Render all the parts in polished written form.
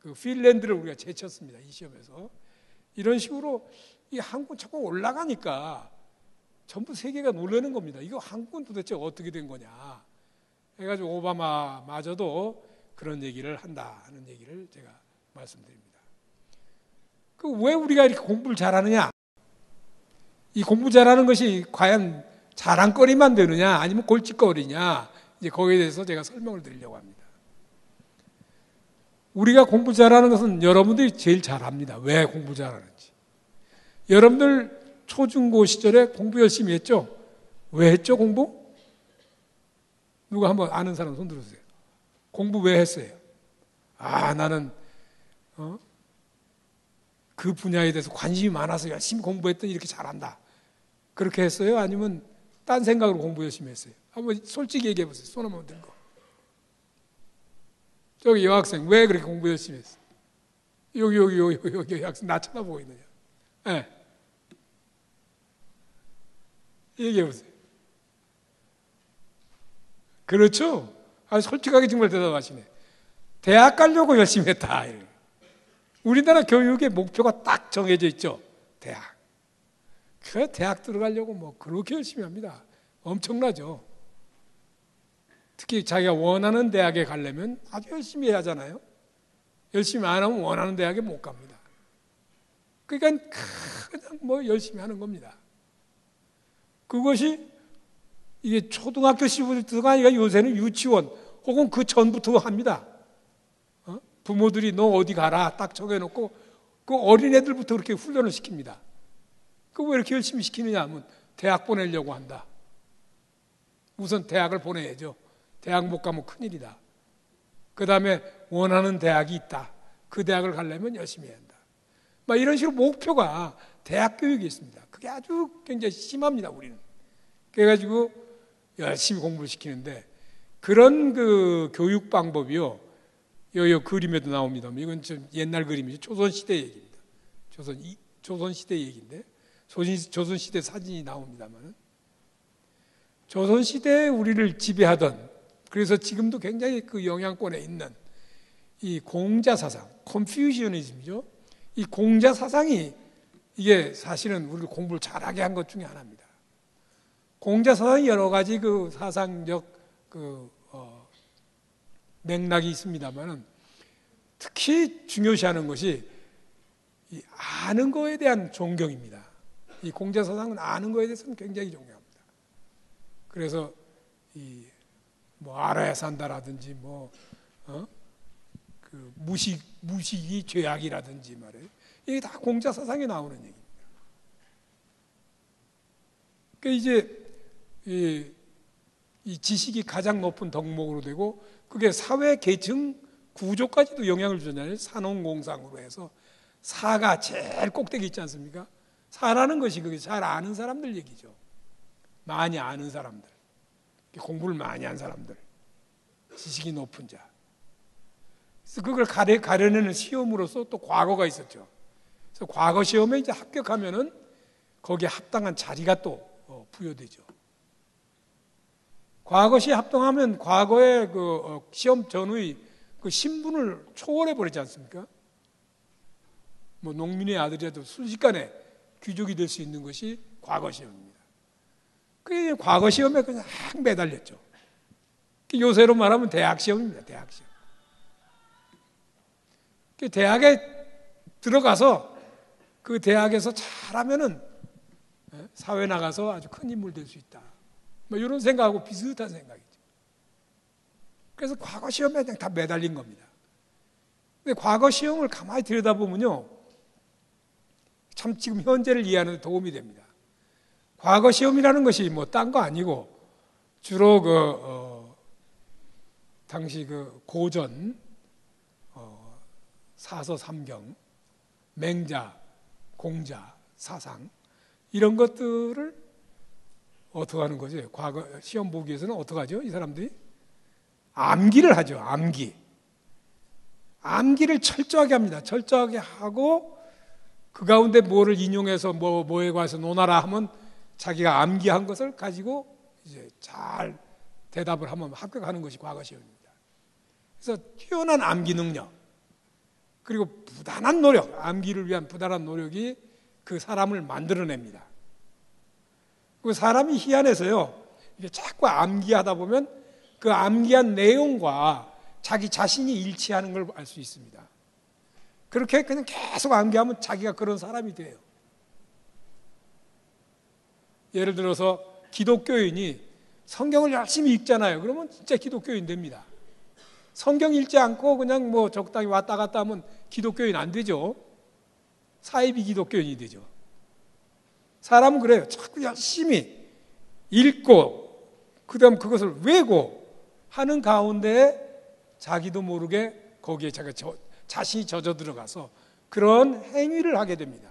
그 핀란드를 우리가 제쳤습니다. 이 시험에서. 이런 식으로 이 한국은 자꾸 올라가니까 전부 세계가 놀라는 겁니다. 이거 한국은 도대체 어떻게 된 거냐 해가지고 오바마마저도 그런 얘기를 한다 하는 얘기를 제가 말씀드립니다. 그 왜 우리가 이렇게 공부를 잘하느냐? 이 공부 잘하는 것이 과연 자랑거리만 되느냐 아니면 골칫거리냐, 이제 거기에 대해서 제가 설명을 드리려고 합니다. 우리가 공부 잘하는 것은 여러분들이 제일 잘합니다. 왜 공부 잘하는지. 여러분들 초중고 시절에 공부 열심히 했죠? 왜 했죠, 공부? 누가 한번 아는 사람 손 들어주세요. 공부 왜 했어요? 나는 그 분야에 대해서 관심이 많아서 열심히 공부했더니 이렇게 잘한다. 그렇게 했어요? 아니면 딴 생각으로 공부 열심히 했어요? 한번 솔직히 얘기해 보세요. 손 한번 들고. 저기 여학생 왜 그렇게 공부 열심히 했어? 여기 학생 나 쳐다보고 있느냐? 네. 얘기해 보세요. 그렇죠? 솔직하게 정말 대답하시네. 대학 가려고 열심히 했다. 우리나라 교육의 목표가 딱 정해져 있죠. 대학. 그 대학 들어가려고 뭐 그렇게 열심히 합니다. 엄청나죠. 특히 자기가 원하는 대학에 가려면 아주 열심히 해야 하잖아요. 열심히 안 하면 원하는 대학에 못 갑니다. 그러니까 그냥 뭐 열심히 하는 겁니다. 그것이 이게 초등학교 시부터가 아니라 요새는 유치원 혹은 그 전부터 합니다. 부모들이 너 어디 가라 딱 정해놓고 그 어린애들부터 그렇게 훈련을 시킵니다. 그 왜 이렇게 열심히 시키느냐 하면 대학 보내려고 한다. 우선 대학을 보내야죠. 대학 못 가면 큰일이다. 그 다음에 원하는 대학이 있다. 그 대학을 가려면 열심히 해야 한다. 막 이런 식으로 목표가 대학 교육이 있습니다. 그게 아주 굉장히 심합니다, 우리는. 그래가지고 열심히 공부를 시키는데 그런 그 교육 방법이요. 요 그림에도 나옵니다. 이건 좀 옛날 그림이죠. 조선시대 얘기입니다. 조선시대 얘기인데 조선시대 사진이 나옵니다만 조선시대에 우리를 지배하던, 그래서 지금도 굉장히 그 영향권에 있는 이 공자사상, 컨퓨셔니즘이죠. 이 공자사상이 이게 사실은 우리를 공부를 잘하게 한 것 중에 하나입니다. 공자사상이 여러 가지 그 사상적 맥락이 있습니다만은 특히 중요시하는 것이 이 아는 거에 대한 존경입니다. 이 공자사상은 아는 거에 대해서는 굉장히 존경합니다. 그래서 이 뭐 알아야 산다라든지 그 무식이 죄악이라든지 말이에요. 이게 다 공자사상에 나오는 얘기입니다. 그러니까 이제 이 지식이 가장 높은 덕목으로 되고 그게 사회 계층 구조까지도 영향을 주잖아요. 산업공상으로 해서 사가 제일 꼭대기 있지 않습니까? 사라는 것이 그게 잘 아는 사람들 얘기죠. 많이 아는 사람들, 공부를 많이 한 사람들, 지식이 높은 자. 그래서 그걸 가려내는 시험으로서 또 과거가 있었죠. 그래서 과거 시험에 이제 합격하면은 거기에 합당한 자리가 또 부여되죠. 과거 시에 합동하면 과거의 그 시험 전의 그 신분을 초월해 버리지 않습니까? 뭐 농민의 아들이라도 순식간에 귀족이 될 수 있는 것이 과거 시험입니다. 그게 과거 시험에 그냥 매달렸죠. 요새로 말하면 대학 시험입니다. 대학 시험. 대학에 들어가서 그 대학에서 잘하면은 사회 나가서 아주 큰 인물 될 수 있다. 뭐 이런 생각하고 비슷한 생각이죠. 그래서 과거 시험에 그냥 다 매달린 겁니다. 근데 과거 시험을 가만히 들여다보면요, 참 지금 현재를 이해하는 데 도움이 됩니다. 과거 시험이라는 것이 뭐 딴 거 아니고 주로 당시 그 고전 사서 삼경, 맹자, 공자, 사상 이런 것들을 어떻게 하는 거죠? 과거 시험 보기 위해서는 어떻게 하죠? 이 사람들이 암기를 하죠. 암기를 철저하게 합니다. 철저하게 하고 그 가운데 뭐를 인용해서 뭐에 관해서 논하라 하면 자기가 암기한 것을 가지고 이제 잘 대답을 하면 합격하는 것이 과거 시험입니다. 그래서 뛰어난 암기 능력, 그리고 부단한 노력, 암기를 위한 부단한 노력이 그 사람을 만들어냅니다. 그 사람이 희한해서요, 이게 자꾸 암기하다 보면 그 암기한 내용과 자기 자신이 일치하는 걸 알 수 있습니다. 그렇게 그냥 계속 암기하면 자기가 그런 사람이 돼요. 예를 들어서 기독교인이 성경을 열심히 읽잖아요. 그러면 진짜 기독교인 됩니다. 성경 읽지 않고 그냥 뭐 적당히 왔다 갔다 하면 기독교인 안 되죠. 사이비 기독교인이 되죠. 사람은 그래요. 자꾸 열심히 읽고 그다음 그것을 외고 하는 가운데 자기도 모르게 거기에 자신이 젖어 들어가서 그런 행위를 하게 됩니다.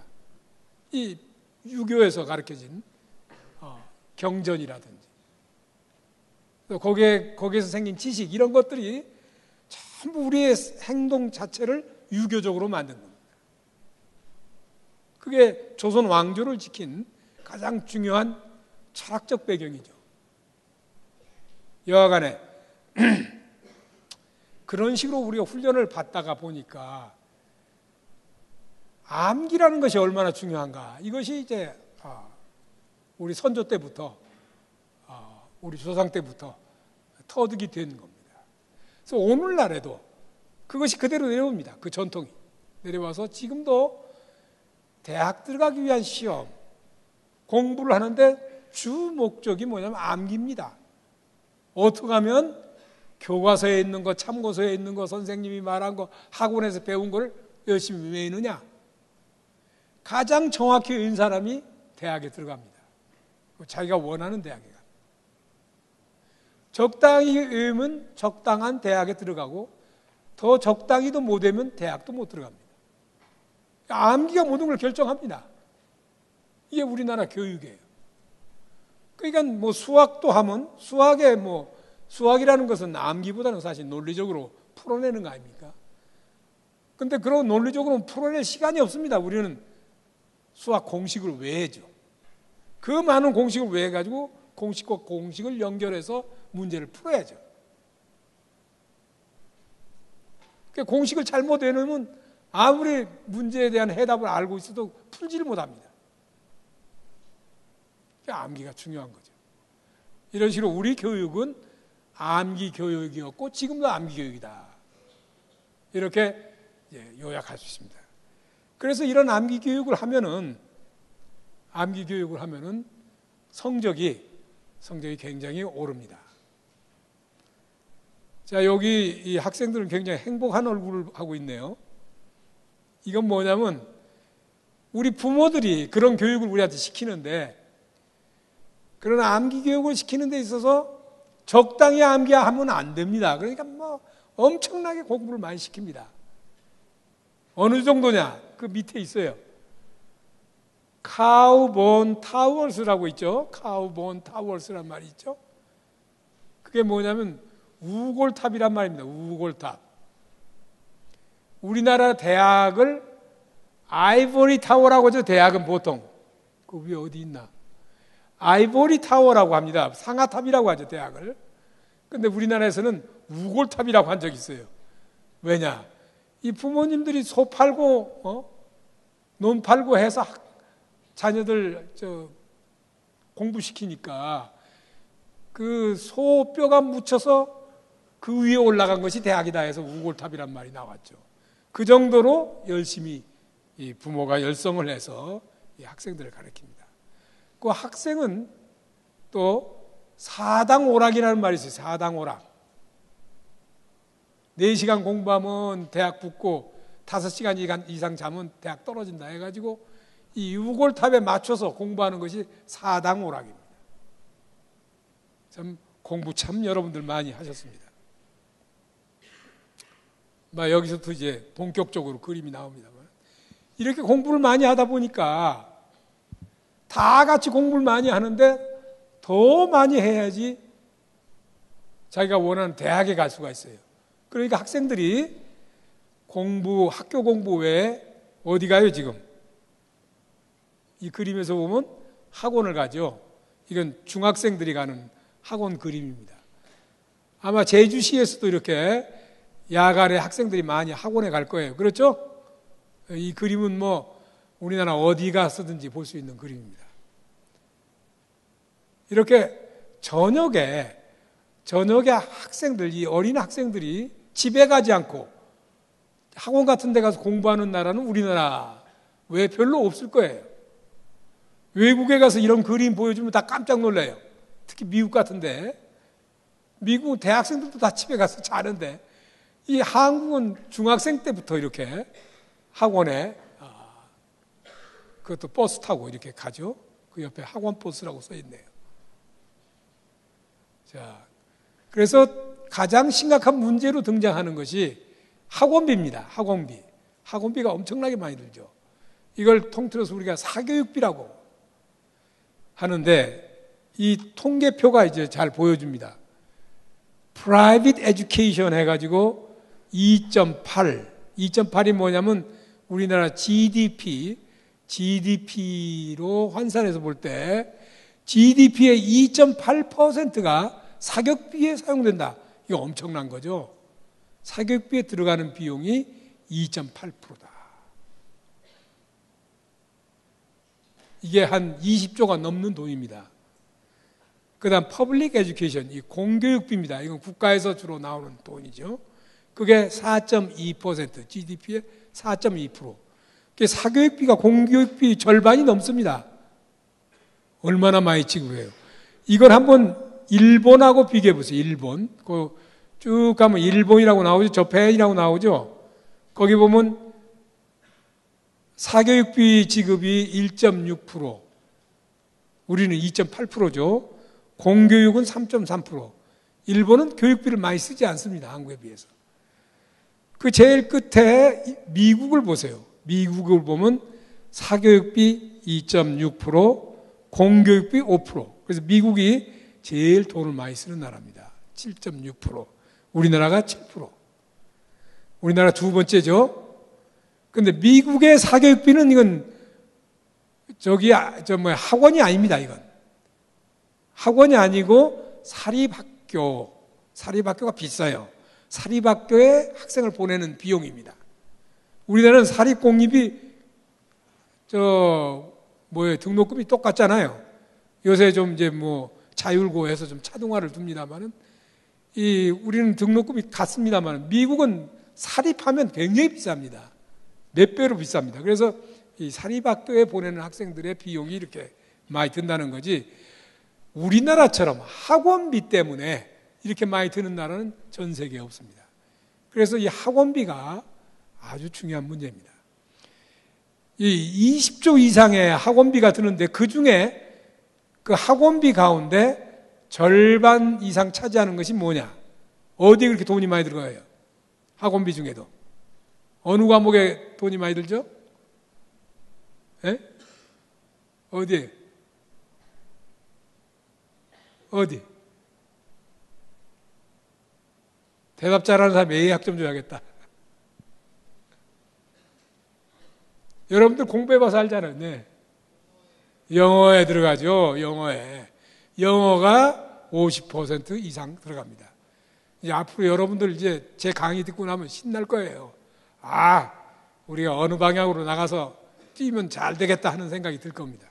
이 유교에서 가르쳐진 경전이라든지 또 거기에서 생긴 지식 이런 것들이 전부 우리의 행동 자체를 유교적으로 만든 겁니다. 그게 조선 왕조를 지킨 가장 중요한 철학적 배경이죠. 여하간에 그런 식으로 우리가 훈련을 받다가 보니까 암기라는 것이 얼마나 중요한가. 이것이 이제 우리 선조 때부터 우리 조상 때부터 터득이 된 겁니다. 그래서 오늘날에도 그것이 그대로 내려옵니다. 그 전통이 내려와서 지금도 대학 들어가기 위한 시험 공부를 하는데 주 목적이 뭐냐면 암기입니다. 어떻게 하면 교과서에 있는 거, 참고서에 있는 거, 선생님이 말한 거, 학원에서 배운 걸 열심히 외우느냐. 가장 정확히 외운 사람이 대학에 들어갑니다. 자기가 원하는 대학에 갑니다. 적당히 외우면 적당한 대학에 들어가고 더 적당히도 못 외우면 대학도 못 들어갑니다. 암기가 모든 걸 결정합니다. 이게 우리나라 교육이에요. 그러니까 뭐 수학도 하면 수학이라는 것은 암기보다는 사실 논리적으로 풀어내는 거 아닙니까? 근데 그런 논리적으로 풀어낼 시간이 없습니다. 우리는 수학 공식을 외우죠. 그 많은 공식을 외워가지고 공식과 공식을 연결해서 문제를 풀어야죠. 그러니까 공식을 잘못 외우면 아무리 문제에 대한 해답을 알고 있어도 풀지를 못합니다. 그러니까 암기가 중요한 거죠. 이런 식으로 우리 교육은 암기 교육이었고 지금도 암기 교육이다. 이렇게 요약할 수 있습니다. 그래서 이런 암기 교육을 하면은 성적이 굉장히 오릅니다. 자, 여기 이 학생들은 굉장히 행복한 얼굴을 하고 있네요. 이건 뭐냐면 우리 부모들이 그런 교육을 우리한테 시키는데 그런 암기 교육을 시키는 데 있어서 적당히 암기하면 안 됩니다. 그러니까 뭐 엄청나게 공부를 많이 시킵니다. 어느 정도냐? 그 밑에 있어요. 카우본 타워스라고 있죠. 카우본 타워스란 말이 있죠. 그게 뭐냐면 우골탑이란 말입니다. 우골탑. 우리나라 대학을 아이보리 타워라고 하죠. 대학은 보통. 그 위에 어디 있나? 아이보리 타워라고 합니다. 상아탑이라고 하죠. 대학을. 근데 우리나라에서는 우골탑이라고 한 적이 있어요. 왜냐? 이 부모님들이 소 팔고 논 팔고 해서 자녀들 공부시키니까 그 소뼈가 묻혀서 그 위에 올라간 것이 대학이다 해서 우골탑이란 말이 나왔죠. 그 정도로 열심히 이 부모가 열성을 해서 이 학생들을 가르칩니다. 그 학생은 또 사당오락이라는 말이 있어요. 사당오락. 4시간 공부하면 대학 붙고 5시간 이상 자면 대학 떨어진다 해가지고 이 우골탑에 맞춰서 공부하는 것이 사당오락입니다. 참 공부 참 여러분들 많이 하셨습니다. 여기서부터 이제 본격적으로 그림이 나옵니다만 이렇게 공부를 많이 하다 보니까 다 같이 공부를 많이 하는데 더 많이 해야지 자기가 원하는 대학에 갈 수가 있어요. 그러니까 학생들이 학교 공부 외에 어디 가요 지금? 이 그림에서 보면 학원을 가죠. 이건 중학생들이 가는 학원 그림입니다. 아마 제주시에서도 이렇게 야간에 학생들이 많이 학원에 갈 거예요. 그렇죠? 이 그림은 뭐 우리나라 어디 가서든지 볼 수 있는 그림입니다. 이렇게 저녁에 학생들, 이 어린 학생들이 집에 가지 않고 학원 같은 데 가서 공부하는 나라는 우리나라 왜 별로 없을 거예요. 외국에 가서 이런 그림 보여주면 다 깜짝 놀라요. 특히 미국 같은데. 미국 대학생들도 다 집에 가서 자는데 이 한국은 중학생 때부터 이렇게 학원에 그것도 버스 타고 이렇게 가죠. 그 옆에 학원 버스라고 써 있네요. 자, 그래서 가장 심각한 문제로 등장하는 것이 학원비입니다. 학원비. 학원비가 엄청나게 많이 들죠. 이걸 통틀어서 우리가 사교육비라고 하는데 이 통계표가 이제 잘 보여줍니다. Private Education 해가지고 2.8. 2.8이 뭐냐면 우리나라 GDP로 환산해서 볼 때 GDP의 2.8%가 사교육비에 사용된다. 이거 엄청난 거죠. 사교육비에 들어가는 비용이 2.8%다. 이게 한 20조가 넘는 돈입니다. 그 다음 퍼블릭 에듀케이션, 이 공교육비입니다. 이건 국가에서 주로 나오는 돈이죠. 그게 4.2%, GDP의 4.2%. 사교육비가 공교육비 절반이 넘습니다. 얼마나 많이 지급해요. 이걸 한번 일본하고 비교해 보세요. 일본. 쭉 가면 일본이라고 나오죠. 저펜이라고 나오죠. 거기 보면 사교육비 지급이 1.6%, 우리는 2.8%죠. 공교육은 3.3%. 일본은 교육비를 많이 쓰지 않습니다. 한국에 비해서. 그 제일 끝에 미국을 보세요. 미국을 보면 사교육비 2.6%, 공교육비 5%. 그래서 미국이 제일 돈을 많이 쓰는 나라입니다. 7.6%. 우리나라가 7%. 우리나라 두 번째죠. 근데 미국의 사교육비는 이건 학원이 아닙니다. 이건 학원이 아니고 사립학교가 비싸요. 사립학교에 학생을 보내는 비용입니다. 우리나라는 사립공립이 등록금이 똑같잖아요. 요새 좀 이제 자율고해서 좀 차등화를 둡니다만은 우리는 등록금이 같습니다만 미국은 사립하면 굉장히 비쌉니다. 몇 배로 비쌉니다. 그래서 이 사립학교에 보내는 학생들의 비용이 이렇게 많이 든다는 거지, 우리나라처럼 학원비 때문에 이렇게 많이 드는 나라는 전 세계에 없습니다. 그래서 이 학원비가 아주 중요한 문제입니다. 이 20조 이상의 학원비가 드는데 그 중에 그 학원비 가운데 절반 이상 차지하는 것이 뭐냐? 어디에 그렇게 돈이 많이 들어가요? 학원비 중에도. 어느 과목에 돈이 많이 들죠? 예? 어디에? 어디? 대답 잘하는 사람 A학 점 줘야겠다. 여러분들 공부해봐서 알잖아요. 네. 영어에 들어가죠. 영어가 50% 이상 들어갑니다. 이제 앞으로 여러분들 이제 제 강의 듣고 나면 신날 거예요. 우리가 어느 방향으로 나가서 뛰면 잘 되겠다 하는 생각이 들 겁니다.